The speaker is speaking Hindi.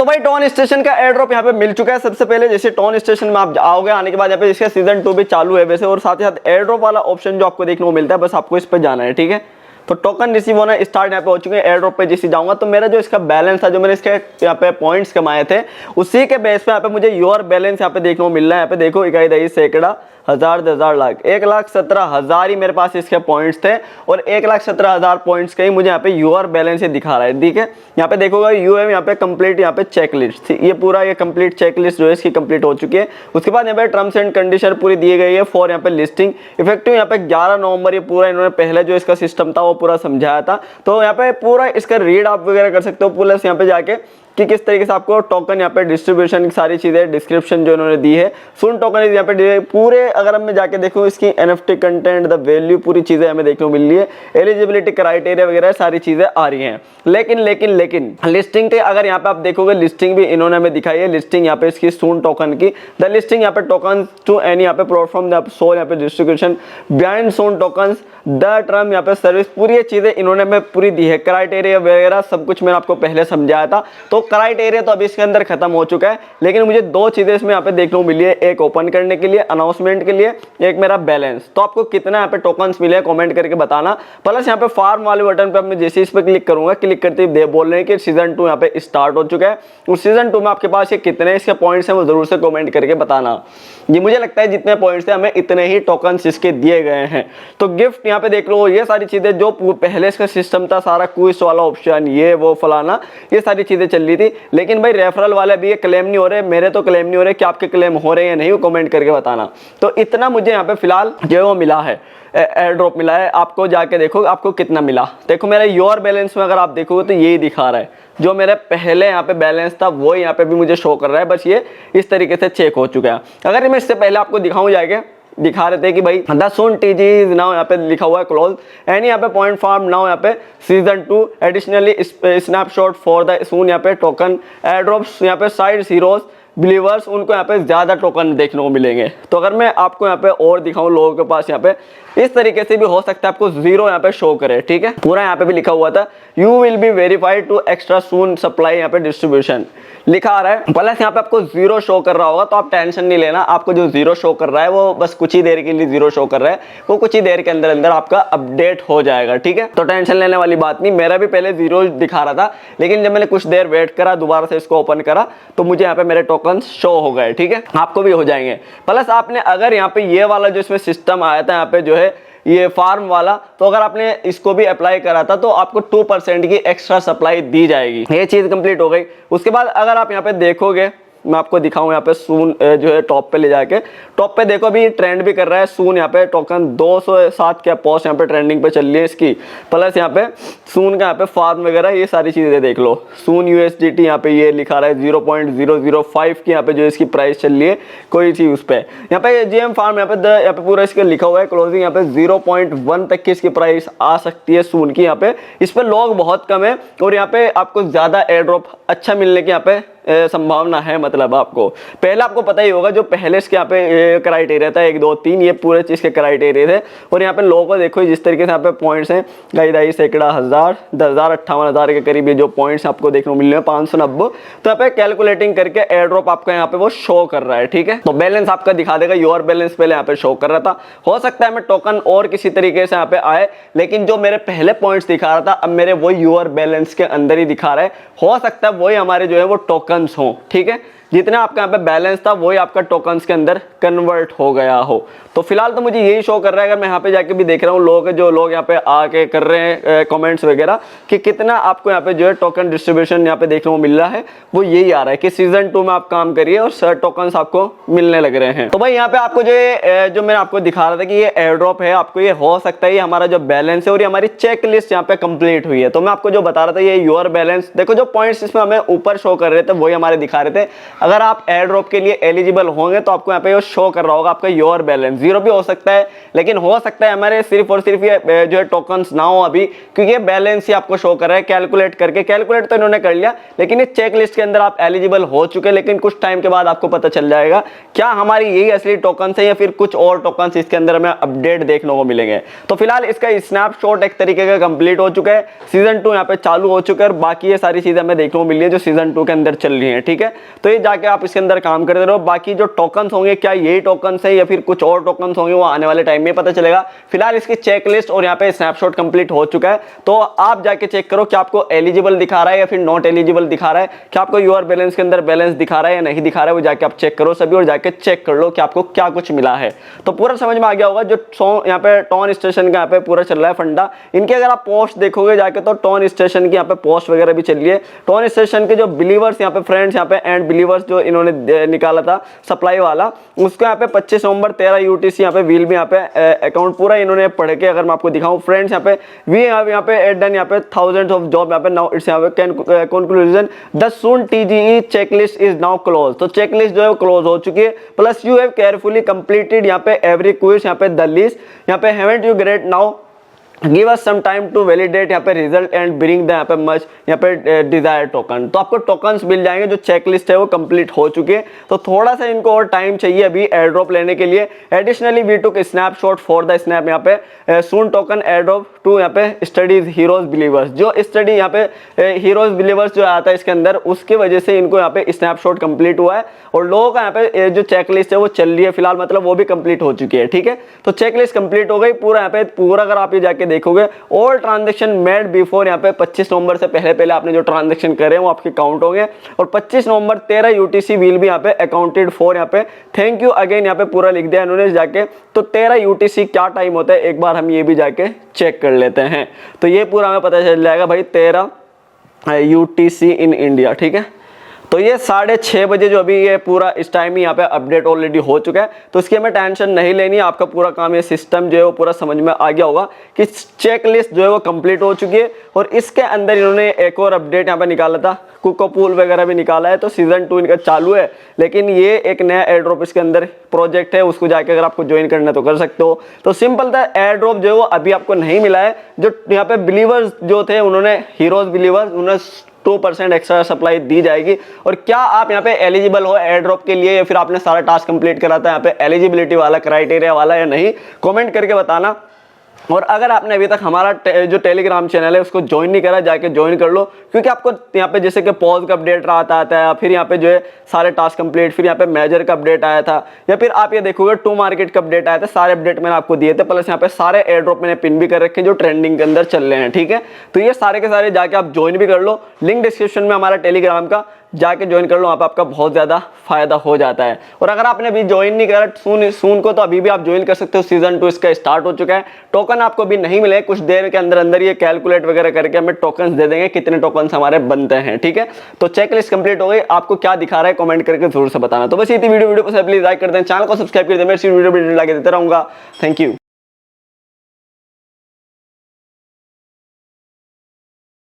तो भाई टोन स्टेशन का एयर ड्रॉप यहाँ पे मिल चुका है। सबसे पहले जैसे टोन स्टेशन में आप आओगे, आने के बाद यहाँ पे इसका सीजन 2 भी चालू है वैसे, और साथ ही साथ एयर ड्रॉप वाला ऑप्शन जो आपको देखने को मिलता है, बस आपको इस पर जाना है, ठीक है। तो टोकन रिसीव होना स्टार्ट यहाँ पे हो चुके हैं। एयर ड्रॉप पे जैसे जाऊंगा तो मेरा जो इसका बैलेंस था, जो मैंने इसके यहाँ पे पॉइंट्स कमाए थे, उसी के बेस पे यहाँ पे मुझे योर बैलेंस यहाँ पे देखने को मिल रहा है। यहाँ पे देखो, इकाई दही सैकड़ा हजार 10,000 लाख 1,17,000 ही मेरे पास इसके पॉइंट्स थे, और 1,17,000 पॉइंट्स के ही मुझे यहाँ पे यूआर बैलेंस ही दिखा रहा है, ठीक है। यहाँ पे देखोगा यूएम यहाँ पे कंप्लीट, यहाँ पे चेकलिस्ट, ये पूरा ये कंप्लीट चेकलिस्ट जो है इसकी कंप्लीट हो चुकी है। उसके बाद यहाँ पे टर्म्स एंड कंडीशन पूरी दी गई है फॉर यहाँ पे लिस्टिंग इफेक्टिव यहाँ पे 11 नवंबर। ये पूरा इन्होंने पहले जो इसका सिस्टम था वो पूरा समझाया था, तो यहाँ पे पूरा इसका रीड आप वगैरह कर सकते हो, प्लस यहाँ पे जाके कि किस तरीके से आपको टोकन यहाँ पे डिस्ट्रीब्यूशन की सारी चीजें, डिस्क्रिप्शन जो इन्होंने दी है, सुन टोकन यहाँ पे पूरे, अगर मैं जाके देखूँ इसकी एनएफटी कंटेंट, द वैल्यू, पूरी चीजें हमें देखने को मिल रही है, एलिजिबिलिटी क्राइटेरिया वगैरह सारी चीजें आ रही हैं। लेकिन लिस्टिंग के अगर यहाँ पे आप देखोगे, लिस्टिंग भी इन्होंने हमें दिखाई है, लिस्टिंग यहाँ पे इसकी सून टोकन की, द लिस्टिंग यहाँ पे टोकन टू एनी यहाँ पे प्लेटफॉर्म सो यहाँ पे distribution behind soon token, the term यहाँ पे सर्विस, पूरी चीजें इन्होंने हमें पूरी दी है, क्राइटेरिया वगैरह सब कुछ मैंने आपको पहले समझाया था। तो क्राइटेरिया तो अभी इसके अंदर खत्म हो चुका है, लेकिन मुझे दो चीजें इसमें यहाँ पे देखने को मिली है, एक ओपन करने के लिए अनाउंसमेंट के लिए, एक मेरा बैलेंस। तो आपको कितना यहाँ पे टोकन्स मिले कमेंट करके बताना। प्लस यहाँ पे फार्म वाले बटन पे मैं जैसे इस पर क्लिक करूंगा, क्लिक करते ही बोल रहे हैं कि सीजन 2 यहाँ पे स्टार्ट हो चुका है। उस सीजन 2 में आपके पास ये कितने इसके पॉइंट्स हैं वो जरूर से कमेंट करके बताना। ये मुझे लगता है जितने पॉइंट्स थे हमें इतने ही टोकन्स इसके दिए गए हैं। तो गिफ्ट यहाँ पे देख लो, ये सारी चीजें जो पहले इसका सिस्टम था, सारा क्विज वाला ऑप्शन, ये वो फलाना, ये सारी चीजें चल रही थी। लेकिन भाई रेफरल वाले भी ये क्लेम नहीं हो रहे, मेरे तो क्लेम नहीं हो रहे, कि आपके क्लेम हो रहे हैं नहीं, वो कमेंट करके बताना। तो इतना मुझे यहाँ पे फिलहाल जो है वो मिला है, एयर ड्रॉप मिला है। आपको जाके देखो आपको कितना मिला। देखो मेरा योर बैलेंस में अगर आप देखोगे तो यही दिखा रहा है, जो मेरे पहले यहाँ पे बैलेंस था वो यहाँ पे भी मुझे शो कर रहा है, बस ये इस तरीके से चेक हो चुका है। अगर मैं इससे पहले आपको दिखाऊं जाएगा, दिखा रहे थे कि भाई the soon TG is now, यहाँ पे लिखा हुआ है क्लोज एंड यहाँ पे पॉइंट फार्म नाउ, यहाँ पे season 2 additionally snapshot for the soon, यहाँ पे टोकन एयर ड्रॉप्स, यहाँ पे साइड हीरोज बिलीवर्स, उनको यहाँ पे ज्यादा टोकन देखने को मिलेंगे। तो अगर मैं आपको यहाँ पे और दिखाऊं, लोगों के पास यहाँ पे इस तरीके से भी हो सकता है आपको 0 यहाँ पे शो करे, ठीक है। पूरा यहाँ पे भी लिखा हुआ था you will be verified to extra soon supply, यहाँ पे डिस्ट्रीब्यूशन लिखा आ रहा है। प्लस यहाँ पे आपको 0 शो कर रहा होगा, तो आप टेंशन नहीं लेना, आपको जो 0 शो कर रहा है वो बस कुछ ही देर के लिए 0 शो कर रहा है, वो कुछ ही देर के अंदर अंदर आपका अपडेट हो जाएगा, ठीक है। तो टेंशन लेने वाली बात नहीं। मेरा भी पहले 0 दिखा रहा था, लेकिन जब मैंने कुछ देर वेट करा, दोबारा से इसको ओपन करा, तो मुझे यहाँ पे मेरे टोकन शो हो गए, ठीक है। आपको भी हो जाएंगे। प्लस आपने अगर यहाँ पे ये वाला जो इसमें सिस्टम आया था, यहाँ पे जो है ये फार्म वाला, तो अगर आपने इसको भी अप्लाई करा था तो आपको 2% की एक्स्ट्रा सप्लाई दी जाएगी। ये चीज कंप्लीट हो गई। उसके बाद अगर आप यहाँ पे देखोगे, मैं आपको दिखाऊं यहाँ पे सून जो है टॉप पे ले जाके, टॉप पे देखो अभी ट्रेंड भी कर रहा है सून, यहाँ पे टोकन 207 के पोस्ट यहाँ पे ट्रेंडिंग पे चल रही है इसकी। प्लस यहाँ पे सून का यहाँ पे फार्म वगैरह ये सारी चीजें देख लो। सून USDT यहाँ पे ये लिखा रहा है 0.005 की यहाँ पे जो इसकी प्राइस चल रही है कोई चीज उस पर। यहाँ पे GM फार्म यहाँ पे पूरा इसका लिखा हुआ है क्लोजिंग, यहाँ पे 0.1 तक की इसकी प्राइस आ सकती है सून की। यहाँ पे इस पर लोग बहुत कम है, और यहाँ पे आपको ज्यादा एयर ड्रॉप अच्छा मिलने की यहाँ पे संभावना है। मतलब आपको पहले आपको पता ही होगा, जो पहले इसके यहाँ पे क्राइटेरिया था 1 2 3, ये पूरे चीज के क्राइटेरिया थे। और यहाँ पे लोगों को देखो जिस तरीके से यहाँ पे पॉइंट्स हैं, कई सैकड़ा हजार 10,000 58,000 के करीब ये जो पॉइंट्स आपको देखने को मिल रहे हैं 590। तो यहाँ पे कैलकुलेटिंग करके एयर ड्रॉप आपका यहाँ पे वो शो कर रहा है, ठीक है। तो बैलेंस आपका दिखा देगा, योर बैलेंस पहले यहाँ पे शो कर रहा था। हो सकता है मैं टोकन और किसी तरीके से यहाँ पे आए, लेकिन जो मेरे पहले पॉइंट्स दिखा रहा था अब मेरे वो योर बैलेंस के अंदर ही दिखा रहा है। हो सकता है वही हमारे जो है वो टोकन हो, ठीक है। जितना आपका यहाँ पे बैलेंस था वही आपका टोकन्स के अंदर कन्वर्ट हो गया हो। तो फिलहाल तो मुझे यही शो कर रहा है। अगर मैं यहाँ पे जाके भी देख रहा हूँ लोग जो लोग यहाँ पे आके कर रहे हैं कमेंट्स वगैरह कि कितना आपको यहाँ पे जो है टोकन डिस्ट्रीब्यूशन यहाँ पे देखने को मिल रहा है, वो यही आ रहा है कि सीजन 2 में आप काम करिए और सर टोकन्स आपको मिलने लग रहे हैं। तो भाई यहाँ पे आपको जो मैंने आपको दिखा रहा था कि ये एयर ड्रॉप है, आपको ये हो सकता है ये हमारा जो बैलेंस है और ये हमारी चेक लिस्ट यहाँ पे कंप्लीट हुई है। तो मैं आपको जो बता रहा था ये योर बैलेंस, देखो जो पॉइंट्स इसमें हमें ऊपर शो कर रहे थे वही हमारे दिखा रहे थे। अगर आप एयर ड्रॉप के लिए एलिजिबल होंगे तो आपको यहाँ पे शो कर रहा होगा आपका योर बैलेंस, 0 भी हो सकता है, लेकिन हो सकता है हमारे सिर्फ और सिर्फ ये जो है टोकन्स ना हो अभी, क्योंकि ये बैलेंस ही आपको शो कर रहा है कैलकुलेट करके। कैलकुलेट तो इन्होंने कर लिया, लेकिन इस चेक लिस्ट के अंदर आप एलिजिबल हो चुके, लेकिन कुछ टाइम के बाद आपको पता चल जाएगा क्या हमारी यही असली टोकन्स है या फिर कुछ और टोकन्स इसके अंदर हमें अपडेट देखने को मिलेंगे। तो फिलहाल इसका स्नैपशॉट एक तरीके का कंप्लीट हो चुका है, सीजन 2 यहाँ पे चालू हो चुका है और बाकी ये सारी चीजें हमें देखने को मिल रही है जो सीजन 2 के अंदर चल रही है। ठीक है, तो ये जाके आप इसके अंदर काम करते रहो। बाकी जो टोकन्स होंगे क्या यही टोकन्स है या फिर कुछ और टोकन्स होंगे वो आने वाले टाइम में पता चलेगा। फिलहाल इसकी चेकलिस्ट और यहाँ पे स्नैपशॉट कंप्लीट हो चुका है, तो आप जाके चेक करो कि आपको एलिजिबल दिखा रहा है या फिर नॉट एलिजिबल दिखा रहा है, कि आपको योर बैलेंस के अंदर बैलेंस दिखा रहा है या नहीं दिखा रहा है, वो जाके आप चेक करो सभी और जाके चेक कर लो कि आपको क्या कुछ मिला है। तो पूरा समझ में आ गया होगा जो यहाँ पे टॉन स्टेशन का यहाँ पे पूरा चल रहा है फंडा। इनके अगर आप पोस्ट देखोगे जाके तो टॉन स्टेशन की यहाँ पे पोस्ट वगैरह भी चल रही है। टॉन स्टेशन के जो बिलीवर्स यहाँ पे फ्रेंड्स यहाँ पे एंड बिलीवर्स जो इन्होंने निकाला था सप्लाई वाला, उसको यहाँ पे 25 नवंबर 13 यूटीसी यहाँ पे व्हील भी यहाँ पे अकाउंट पूरा इन्होंने पढ़ के अगर मैं आपको दिखाऊं फ्रेंड्स, यहाँ पे वी यहाँ पे डन यहाँ पे थाउजेंड्स ऑफ जॉब यहाँ पे नाउ इट्स यहाँ पे conclusion the soon TGE checklist is now close. तो चेकलिस्ट जो है क्लोज हो चुकी है, plus you have carefully completed यहाँ पे एवरी क्विज यहाँ पे द लिस्ट यहाँ पे haven't you great now give us some time to validate यहाँ पे रिजल्ट एंड ब्रिंग द यहाँ पे मच यहाँ पे डिजायर टोकन। तो आपको टोकन्स मिल जाएंगे, जो चेकलिस्ट है वो कंप्लीट हो चुके हैं, तो थोड़ा सा इनको और टाइम चाहिए अभी एयर ड्रॉप लेने के लिए। Additionally we took snapshot for the snap यहाँ पे soon token airdrop to यहाँ पे स्टडीज हीरोज बिलीवर्स, जो स्टडी यहाँ पे हीरोज बिलीवर्स जो आता है इसके अंदर, उसकी वजह से इनको यहाँ पे स्नैपशॉट कंप्लीट हुआ है और लोगों का यहाँ पे जो चेकलिस्ट है वो चल रही है फिलहाल, मतलब वो भी कंप्लीट हो चुकी है। ठीक है, तो चेकलिस्ट कंप्लीट हो गई पूरा यहाँ पे पूरा। अगर आप ये जाके देखोगे ऑल ट्रांजैक्शन मेड बिफोर यहाँ पे 25 नवंबर से पहले आपने जो ट्रांजैक्शन करे वो आपके काउंट होंगे और 25 नवंबर 13 यूटीसी विल भी यहाँ पे अकाउंटेड फॉर यहाँ पे थैंक यू अगेन यहाँ पे पूरा लिख दिया इन्होंने जाके। तो 13 यूटीसी क्या टाइम होता है एक बार हम ये भी जाके चेक कर लेते हैं, तो ये पूरा हमें पता चल जाएगा भाई 13 यूटीसी इन इंडिया। ठीक है, तो ये 6:30 बजे जो अभी ये पूरा इस टाइम ही यहाँ पे अपडेट ऑलरेडी हो चुका है, तो इसकी हमें टेंशन नहीं लेनी है। आपका पूरा काम ये सिस्टम जो है वो पूरा समझ में आ गया होगा कि चेक लिस्ट जो है वो कंप्लीट हो चुकी है और इसके अंदर इन्होंने एक और अपडेट यहाँ पे निकाला था, कुको पूल वगैरह भी निकाला है। तो सीजन 2 इनका चालू है, लेकिन ये एक नया एयर ड्रॉप इसके अंदर प्रोजेक्ट है, उसको जाके अगर आपको ज्वाइन करना है तो कर सकते हो। तो सिंपल था, एयर ड्रॉप जो है वो अभी आपको नहीं मिला है। जो यहाँ पे बिलीवर्स जो थे उन्होंने हीरोज बिलीवर्स उन्होंने 2% एक्स्ट्रा सप्लाई दी जाएगी। और क्या आप यहाँ पे एलिजिबल हो एयर ड्रॉप के लिए या फिर आपने सारा टास्क कंप्लीट करा था यहाँ पे एलिजिबिलिटी वाला क्राइटेरिया वाला या नहीं, कमेंट करके बताना। और अगर आपने अभी तक हमारा जो टेलीग्राम चैनल है उसको ज्वाइन नहीं करा, जाके ज्वाइन कर लो, क्योंकि आपको यहाँ पे जैसे कि पॉज का अपडेट आता है, फिर यहाँ पे जो है सारे टास्क कंप्लीट, फिर यहाँ पे मेजर का अपडेट आया था, या फिर आप ये देखोगे टू मार्केट का अपडेट आया था, सारे अपडेट मैंने आपको दिए थे। प्लस यहाँ पे सारे एयर ड्रॉप मैंने पिन भी कर रखे हैं जो ट्रेंडिंग के अंदर चल रहे हैं। ठीक है, तो ये सारे के सारे जाके आप ज्वाइन भी कर लो, लिंक डिस्क्रिप्शन में हमारा टेलीग्राम का, जाके ज्वाइन कर लो, वहाँ पे आपका बहुत ज़्यादा फायदा हो जाता है। और अगर आपने अभी ज्वाइन नहीं करा सून को, तो अभी भी आप ज्वाइन कर सकते हो। सीजन 2 इसका स्टार्ट हो चुका है, टोकन आपको अभी नहीं मिले, कुछ देर के अंदर अंदर ये कैलकुलेट वगैरह करके हमें टोकन्स दे देंगे, कितने टोकन्स हमारे बनते हैं। ठीक है, तो चेकलिस्ट कंप्लीट हो गई, आपको क्या दिखा रहा है कमेंट करके जरूर से बताना। तो बस ये थी वीडियो पसंद प्लीज लाइक कर दें, चैनल को सब्सक्राइब कर दें, मैं इसी वीडियो लाके देता रहूंगा। Thank you.